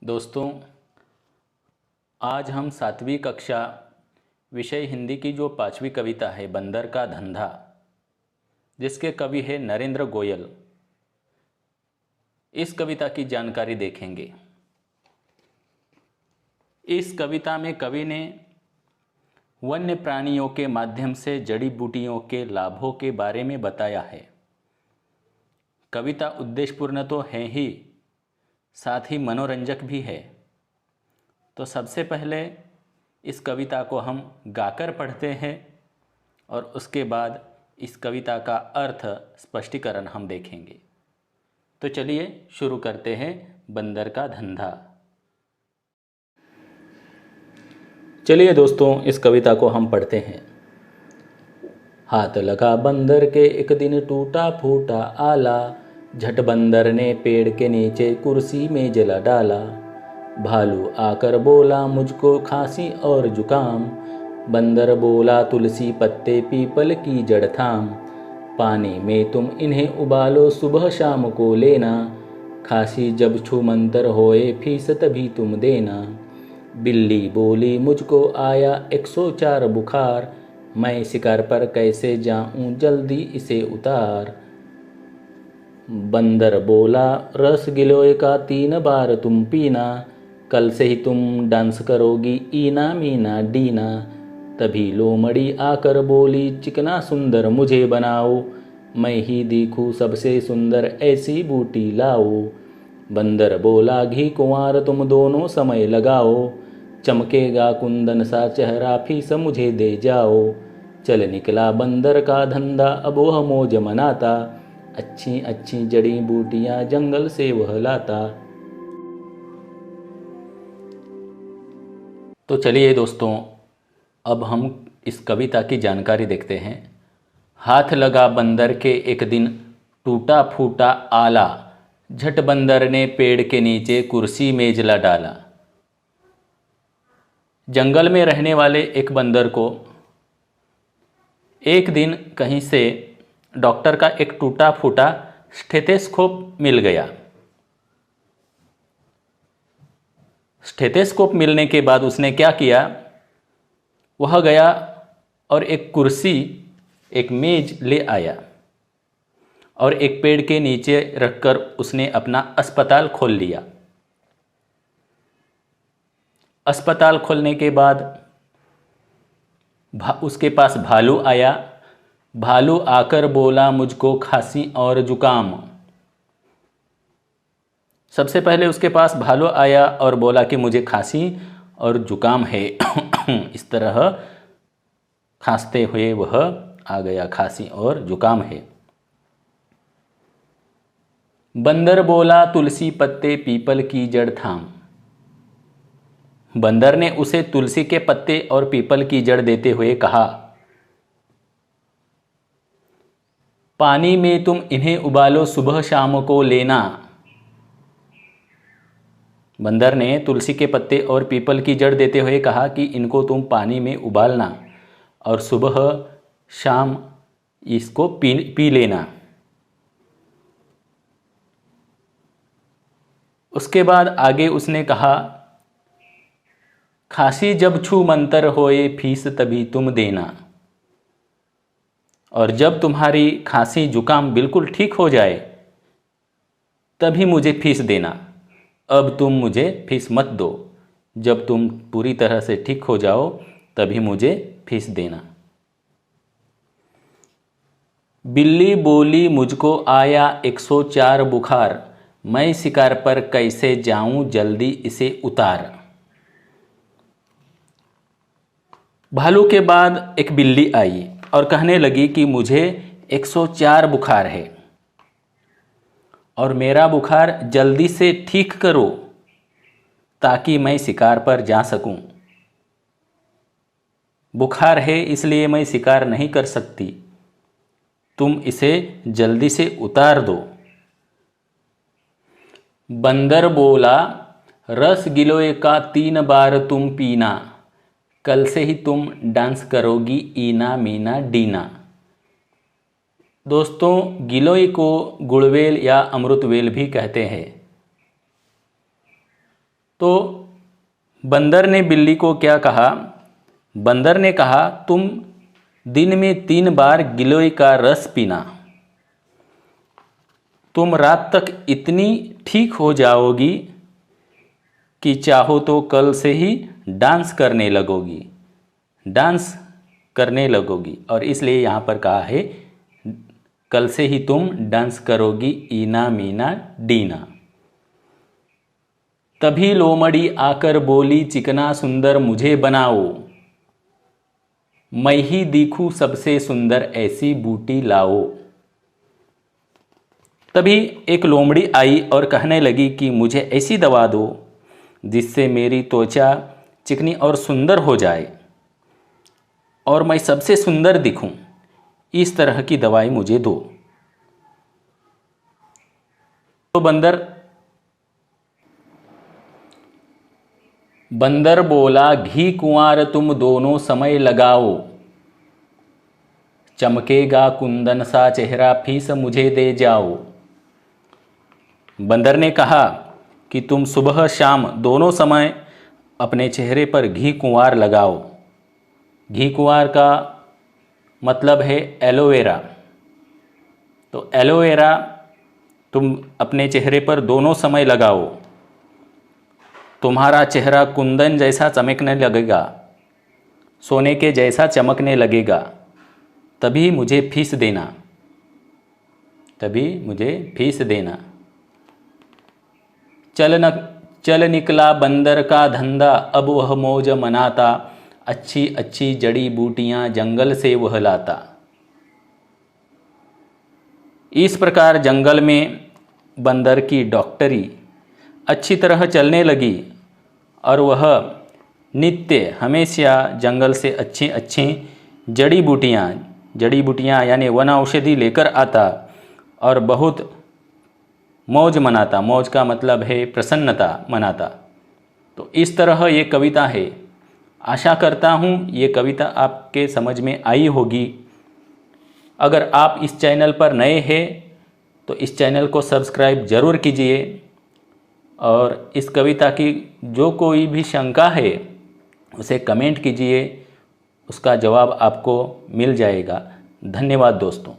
दोस्तों, आज हम 7वीं कक्षा विषय हिंदी की जो 5वीं कविता है बंदर का धंधा, जिसके कवि है नरेंद्र गोयल, इस कविता की जानकारी देखेंगे। इस कविता में कवि ने वन्य प्राणियों के माध्यम से जड़ी बूटियों के लाभों के बारे में बताया है। कविता उद्देश्यपूर्ण तो है ही, साथ ही मनोरंजक भी है। तो सबसे पहले इस कविता को हम गाकर पढ़ते हैं और उसके बाद इस कविता का अर्थ स्पष्टीकरण हम देखेंगे। तो चलिए शुरू करते हैं बंदर का धंधा। चलिए दोस्तों, इस कविता को हम पढ़ते हैं। हाथ लगा बंदर के एक दिन टूटा फूटा आला, झट बंदर ने पेड़ के नीचे कुर्सी में जला डाला। भालू आकर बोला मुझको खांसी और जुकाम, बंदर बोला तुलसी पत्ते पीपल की जड़ थाम। पानी में तुम इन्हें उबालो सुबह शाम को लेना, खांसी जब छूमंतर होए फीस तभी तुम देना। बिल्ली बोली मुझको आया 104 बुखार, मैं शिकार पर कैसे जाऊं जल्दी इसे उतार। बंदर बोला रस गिलोय का 3 बार तुम पीना, कल से ही तुम डांस करोगी ईना मीना डीना। तभी लोमड़ी आकर बोली चिकना सुंदर मुझे बनाओ, मैं ही दिखूं सबसे सुंदर ऐसी बूटी लाओ। बंदर बोला घी कुंवार तुम दोनों समय लगाओ, चमकेगा कुंदन सा चेहरा फीस मुझे दे जाओ। चल निकला बंदर का धंधा अब वह मौज मनाता, अच्छी अच्छी जड़ी बूटियां जंगल से वह लाता। तो चलिए दोस्तों, अब हम इस कविता की जानकारी देखते हैं। हाथ लगा बंदर के एक दिन टूटा फूटा आला, झट बंदर ने पेड़ के नीचे कुर्सी मेज ला डाला। जंगल में रहने वाले एक बंदर को एक दिन कहीं से डॉक्टर का एक टूटा फूटा स्टेथोस्कोप मिल गया। स्टेथोस्कोप मिलने के बाद उसने क्या किया, वह गया और एक कुर्सी एक मेज ले आया और एक पेड़ के नीचे रखकर उसने अपना अस्पताल खोल लिया। अस्पताल खोलने के बाद उसके पास भालू आया। भालू आकर बोला मुझको खांसी और जुकाम। सबसे पहले उसके पास भालू आया और बोला कि मुझे खांसी और जुकाम है। इस तरह खांसते हुए वह आ गया, खांसी और जुकाम है। बंदर बोला तुलसी पत्ते पीपल की जड़ थाम। बंदर ने उसे तुलसी के पत्ते और पीपल की जड़ देते हुए कहा, पानी में तुम इन्हें उबालो सुबह शाम को लेना। बंदर ने तुलसी के पत्ते और पीपल की जड़ देते हुए कहा कि इनको तुम पानी में उबालना और सुबह शाम इसको पी लेना। उसके बाद आगे उसने कहा, खांसी जब छू मंतर होए फीस तभी तुम देना। और जब तुम्हारी खांसी जुकाम बिल्कुल ठीक हो जाए तभी मुझे फीस देना। अब तुम मुझे फीस मत दो, जब तुम पूरी तरह से ठीक हो जाओ तभी मुझे फीस देना। बिल्ली बोली मुझको आया 104 बुखार, मैं शिकार पर कैसे जाऊं जल्दी इसे उतार। भालू के बाद एक बिल्ली आई और कहने लगी कि मुझे 104 बुखार है और मेरा बुखार जल्दी से ठीक करो ताकि मैं शिकार पर जा सकूं। बुखार है इसलिए मैं शिकार नहीं कर सकती, तुम इसे जल्दी से उतार दो। बंदर बोला रस गिलोय का 3 बार तुम पीना, कल से ही तुम डांस करोगी ईना मीना डीना। दोस्तों, गिलोय को गुड़वेल या अमृतवेल भी कहते हैं। तो बंदर ने बिल्ली को क्या कहा? बंदर ने कहा, तुम दिन में 3 बार गिलोय का रस पीना, तुम रात तक इतनी ठीक हो जाओगी कि चाहो तो कल से ही डांस करने लगोगी, डांस करने लगोगी। और इसलिए यहाँ पर कहा है कल से ही तुम डांस करोगी ईना मीना डीना। तभी लोमड़ी आकर बोली, चिकना सुंदर मुझे बनाओ, मैं ही दिखूं सबसे सुंदर ऐसी बूटी लाओ। तभी एक लोमड़ी आई और कहने लगी कि मुझे ऐसी दवा दो जिससे मेरी त्वचा चिकनी और सुंदर हो जाए और मैं सबसे सुंदर दिखूं, इस तरह की दवाई मुझे दो। तो बंदर बोला, घी कुंवार तुम दोनों समय लगाओ, चमकेगा कुंदन सा चेहरा फीस मुझे दे जाओ। बंदर ने कहा कि तुम सुबह शाम दोनों समय अपने चेहरे पर घी कुंवार लगाओ। घी कुंवार का मतलब है एलोवेरा। तो एलोवेरा तुम अपने चेहरे पर दोनों समय लगाओ, तुम्हारा चेहरा कुंदन जैसा चमकने लगेगा, सोने के जैसा चमकने लगेगा। तभी मुझे फीस देना, तभी मुझे फीस देना। चल निकला बंदर का धंधा, अब वह मौज मनाता, अच्छी अच्छी जड़ी बूटियां जंगल से वह लाता। इस प्रकार जंगल में बंदर की डॉक्टरी अच्छी तरह चलने लगी और वह नित्य हमेशा जंगल से अच्छी अच्छी जड़ी बूटियां यानी वन औषधि लेकर आता और बहुत मौज मनाता। मौज का मतलब है प्रसन्नता मनाता। तो इस तरह ये कविता है। आशा करता हूँ ये कविता आपके समझ में आई होगी। अगर आप इस चैनल पर नए हैं तो इस चैनल को सब्सक्राइब ज़रूर कीजिए और इस कविता की जो कोई भी शंका है उसे कमेंट कीजिए, उसका जवाब आपको मिल जाएगा। धन्यवाद दोस्तों।